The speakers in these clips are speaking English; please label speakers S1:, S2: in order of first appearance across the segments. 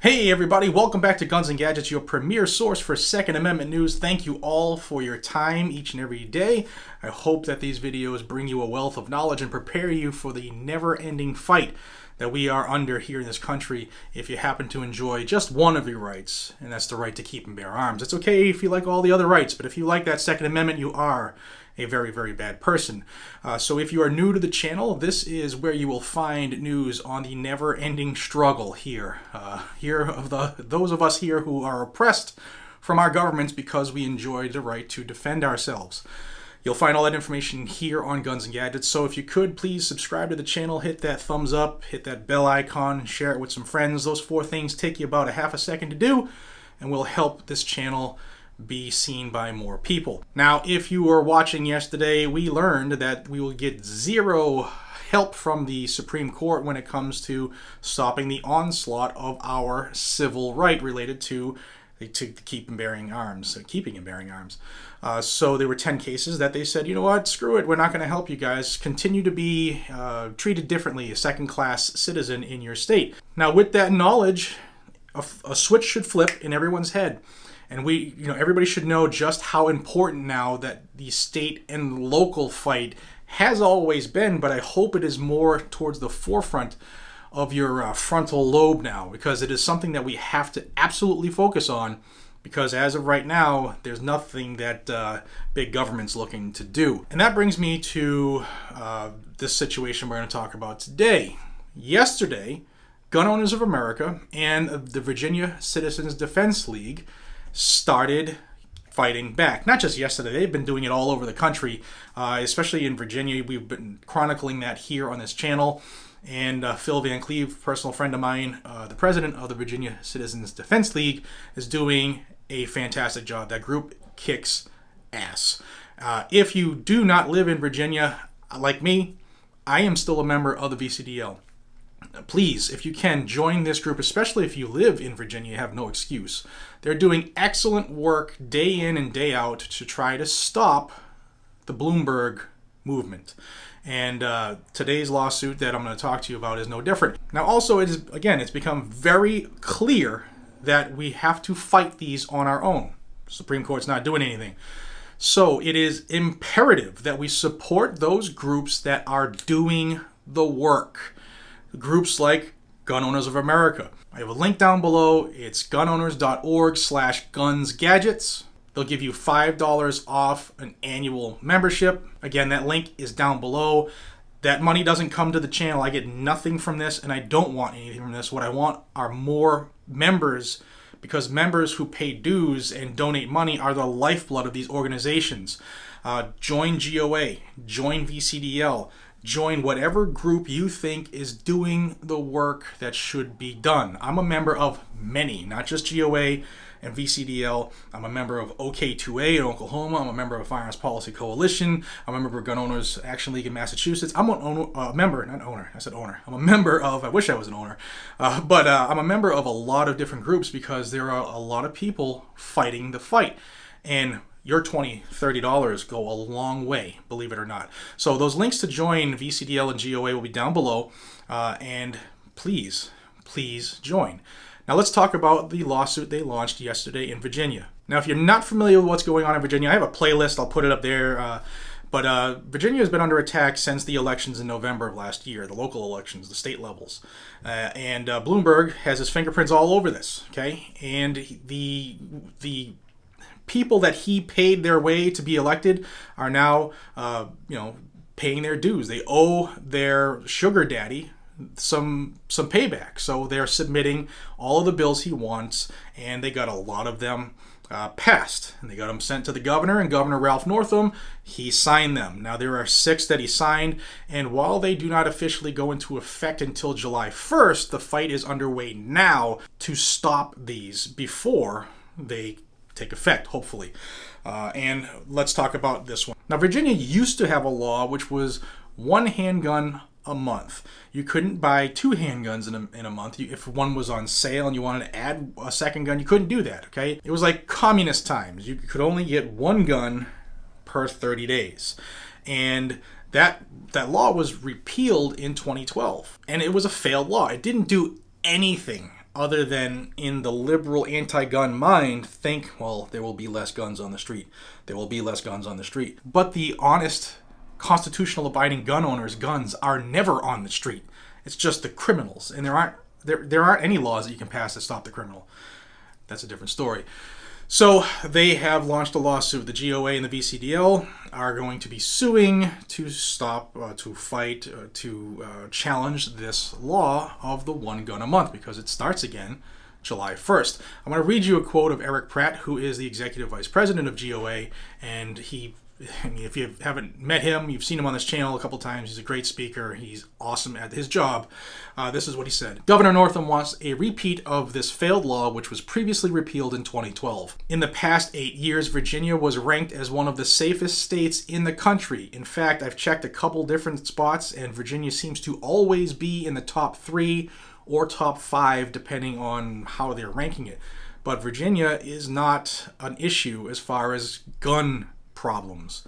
S1: Hey everybody, welcome back to Guns and Gadgets, your premier source for Second Amendment news. Thank you all for your time each and every day. I hope that these videos bring you a wealth of knowledge and prepare you for the never-ending fight that we are under here in this country if you happen to enjoy just one of your rights, and that's the right to keep and bear arms. It's okay if you like all the other rights, but if you like that Second Amendment, you are a very, very bad person. So if you are new to the channel, this is where you will find news on the never-ending struggle here. Those of us here who are oppressed from our governments because we enjoy the right to defend ourselves. You'll find all that information here on Guns and Gadgets, so if you could, please subscribe to the channel, hit that thumbs up, hit that bell icon, share it with some friends. Those four things take you about a half a second to do, and will help this channel be seen by more people. Now, if you were watching yesterday, we learned that we will get zero help from the Supreme Court when it comes to stopping the onslaught of our civil right related to keep and bearing arms, keeping and bearing arms. So there were 10 cases that they said, you know what, screw it, we're not going to help you guys. Continue to be treated differently, a second-class citizen in your state. Now, with that knowledge, a switch should flip in everyone's head. And everybody should know just how important now that the state and local fight has always been, but I hope it is more towards the forefront of your frontal lobe now, because it is something that we have to absolutely focus on, because as of right now, there's nothing that big government's looking to do. And that brings me to this situation we're going to talk about today. Yesterday, Gun Owners of America and the Virginia Citizens Defense League started fighting back. Not just yesterday, they've been doing it all over the country, especially in Virginia. We've been chronicling that here on this channel. And Phil Van Cleve, personal friend of mine, the president of the Virginia Citizens Defense League, is doing a fantastic job. That group kicks ass. If you do not live in Virginia, like me, I am still a member of the VCDL. Please, if you can, join this group, especially if you live in Virginia, you have no excuse. They're doing excellent work day in and day out to try to stop the Bloomberg movement. And today's lawsuit that I'm going to talk to you about is no different. Now, also, it's become very clear that we have to fight these on our own. The Supreme Court's not doing anything. So it is imperative that we support those groups that are doing the work. Groups like Gun Owners of America. I have a link down below. It's gunowners.org/gunsgadgets. They'll give you $5 off an annual membership. Again, that link is down below. That money doesn't come to the channel. I get nothing from this, and I don't want anything from this. What I want are more members, because members who pay dues and donate money are the lifeblood of these organizations. Join GOA, join VCDL, join whatever group you think is doing the work that should be done. I'm a member of many, not just GOA and VCDL. I'm a member of OK2A in Oklahoma. I'm a member of Firearms Policy Coalition. I'm a member of Gun Owners Action League in Massachusetts. I'm a member, not owner, I said owner. I'm a member of, I wish I was an owner, but I'm a member of a lot of different groups, because there are a lot of people fighting the fight. And your $20, $30 go a long way, believe it or not. So those links to join VCDL and GOA will be down below, and please join. Now let's talk about the lawsuit they launched yesterday in Virginia. Now, if you're not familiar with what's going on in Virginia, I have a playlist. I'll put it up there. But Virginia has been under attack since the elections in November of last year, the local elections, the state levels. And Bloomberg has his fingerprints all over this, okay? And the people that he paid their way to be elected are now, paying their dues. They owe their sugar daddy some payback. So they're submitting all of the bills he wants, and they got a lot of them passed. And they got them sent to the governor, and Governor Ralph Northam, he signed them. Now, there are 6 that he signed, and while they do not officially go into effect until July 1st, the fight is underway now to stop these before they take effect, hopefully. And let's talk about this one. Now, Virginia used to have a law which was 1 handgun a month. You couldn't buy 2 handguns in a month. If one was on sale and you wanted to add a second gun, you couldn't do that, okay? It was like communist times. You could only get 1 gun per 30 days. And that law was repealed in 2012. And it was a failed law. It didn't do anything other than in the liberal anti-gun mind, think, well, there will be less guns on the street. There will be less guns on the street. But the honest, constitutional abiding gun owners' guns are never on the street. It's just the criminals. And there aren't any laws that you can pass to stop the criminal. That's a different story. So they have launched a lawsuit. The GOA and the VCDL are going to be suing to stop, to fight, to challenge this law of the 1 gun a month, because it starts again July 1st. I'm going to read you a quote of Eric Pratt, who is the executive vice president of GOA, and if you haven't met him, you've seen him on this channel a couple times. He's a great speaker. He's awesome at his job. This is what he said. Governor Northam wants a repeat of this failed law, which was previously repealed in 2012. In the past 8 years, Virginia was ranked as one of the safest states in the country. In fact, I've checked a couple different spots, and Virginia seems to always be in the top 3 or top 5, depending on how they're ranking it. But Virginia is not an issue as far as gun problems.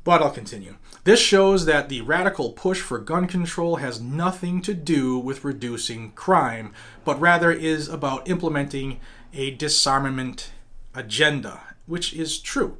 S1: But I'll continue. This shows that the radical push for gun control has nothing to do with reducing crime, but rather is about implementing a disarmament agenda, which is true.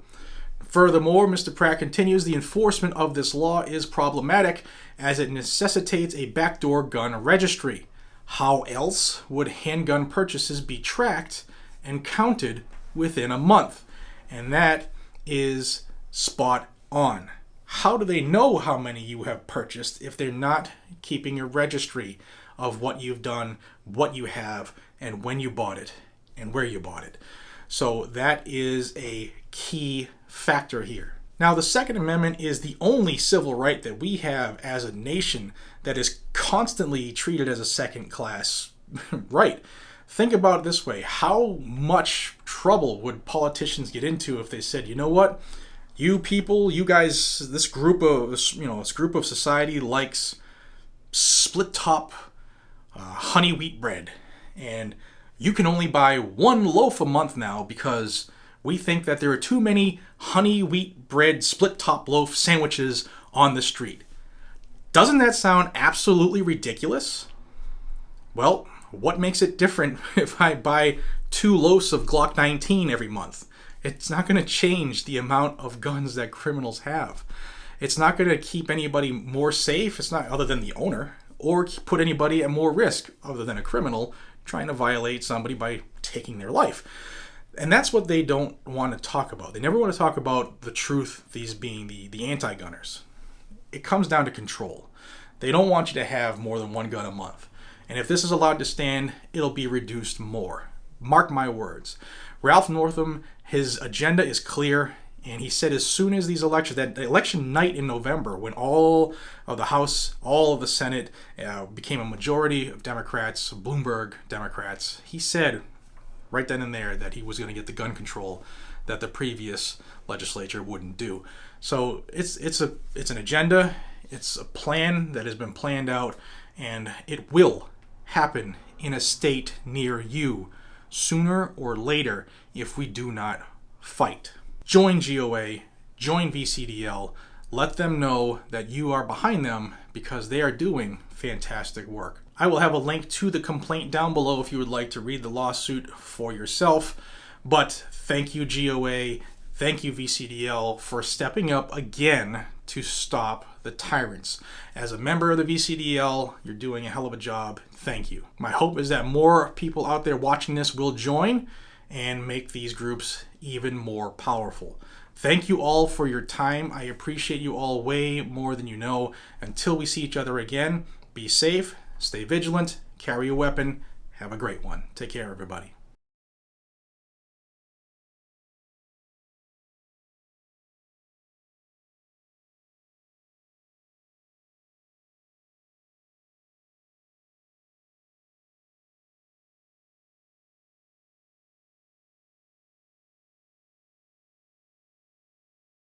S1: Furthermore, Mr. Pratt continues, the enforcement of this law is problematic as it necessitates a backdoor gun registry. How else would handgun purchases be tracked and counted within a month? And that is spot on. How do they know how many you have purchased if they're not keeping a registry of what you've done, what you have, and when you bought it, and where you bought it? So that is a key factor here. Now, the Second Amendment is the only civil right that we have as a nation that is constantly treated as a second-class right. Think about it this way. How much trouble would politicians get into if they said, you know what? You people, you guys, this group of society likes split top honey wheat bread, and you can only buy 1 loaf a month now because we think that there are too many honey wheat bread split top loaf sandwiches on the street. Doesn't that sound absolutely ridiculous? Well, what makes it different if I buy 2 loaves of Glock 19 every month? It's not going to change the amount of guns that criminals have. It's not going to keep anybody more safe, it's not, other than the owner, or put anybody at more risk other than a criminal trying to violate somebody by taking their life. And that's what they don't want to talk about. They never want to talk about the truth, these being the anti-gunners. It comes down to control. They don't want you to have more than 1 gun a month. And if this is allowed to stand, it'll be reduced more. Mark my words. Ralph Northam, his agenda is clear, and he said as soon as these elections, that election night in November, when all of the House, all of the Senate became a majority of Democrats, Bloomberg Democrats, he said right then and there that he was going to get the gun control that the previous legislature wouldn't do. So it's an agenda, it's a plan that has been planned out, and it will happen in a state near you sooner or later if we do not fight. Join GOA, join VCDL, let them know that you are behind them because they are doing fantastic work. I will have a link to the complaint down below if you would like to read the lawsuit for yourself. But thank you, GOA, thank you, VCDL, for stepping up again to stop the tyrants. As a member of the VCDL, you're doing a hell of a job. Thank you. My hope is that more people out there watching this will join and make these groups even more powerful. Thank you all for your time. I appreciate you all way more than you know. Until we see each other again, be safe, stay vigilant, carry a weapon. Have a great one. Take care, everybody.